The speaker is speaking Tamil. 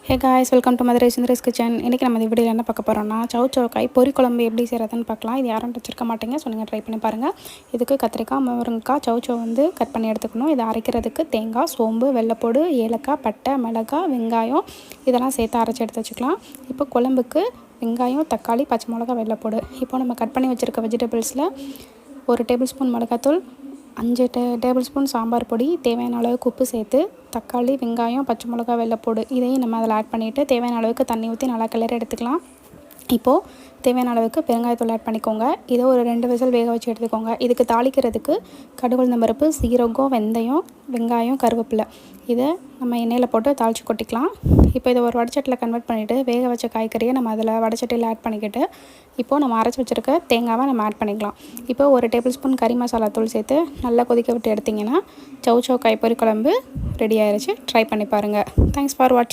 Hey guys, welcome to Madurai Sundaresh kitchen. இன்றைக்கி நம்ம இந்த வீடியோவில் என்ன பார்க்க போகிறோம்னா சவுச்சவுக்காய் பொரி குழம்பு எப்படி செய்கிறதுன்னு பார்க்கலாம். இது யாரும் வச்சுருக்க மாட்டேங்க, ஸோ நீங்கள் ட்ரை பண்ணி பாருங்கள். இதுக்கு கத்திரிக்காய், முருங்கைக்காய், சவுச்சவ் வந்து கட் பண்ணி எடுத்துக்கணும். இதை அரைக்கிறதுக்கு தேங்காய், சோம்பு, வெள்ளைப்பூடு, ஏலக்காய், பட்டை, மிளகாய், வெங்காயம் இதெல்லாம் சேர்த்து அரைச்சி எடுத்து வச்சுக்கலாம். இப்போ குழம்புக்கு வெங்காயம், தக்காளி, பச்சை மிளகா, வெள்ளைப்பூடு. இப்போ நம்ம கட் பண்ணி வச்சுருக்க வெஜிடபிள்ஸில் 1 டேபிள் ஸ்பூன் மிளகாத்தூள், 5 டேபிள் ஸ்பூன் சாம்பார் பொடி, தேவையான அளவுக்கு உப்பு சேர்த்து தக்காளி, வெங்காயம், பச்சை மிளகா, வெள்ளைப்பூடு இதையும் நம்ம அதில் ஆட் பண்ணிவிட்டு தேவையான அளவுக்கு தண்ணி ஊற்றி நல்லா கிளறி எடுத்துக்கலாம். இப்போது தேவையான அளவுக்கு பெருங்காயத்தூள் ஆட் பண்ணிக்கோங்க. இதை ஒரு 2 விசில் வேக வச்சு எடுத்துக்கோங்க. இதுக்கு தாளிக்கிறதுக்கு கடுகு, உளுந்தம் பருப்பு, சீரகம், வெந்தயம், வெங்காயம், கருவேப்பிலை இதை நம்ம எண்ணெயில் போட்டு தாளித்து கொட்டிக்கலாம். இப்போ இதை ஒரு வடச்சட்டியில் கன்வெர்ட் பண்ணிவிட்டு வேக வச்ச காய்கறியை நம்ம அதில் வடச்சட்டியில் ஆட் பண்ணிக்கிட்டு இப்போது நம்ம அரைச்சி வச்சுருக்க தேங்காவை நம்ம ஆட் பண்ணிக்கலாம். இப்போ 1 டேபிள் ஸ்பூன் கறி மசாலா தூள் சேர்த்து நல்லா கொதிக்க விட்டு எடுத்திங்கன்னா சவுச்சவ் காய் பொரி குழம்பு ரெடி ஆயிடுச்சு. ட்ரை பண்ணி பாருங்கள். தேங்க்ஸ் ஃபார் வாட்சிங்.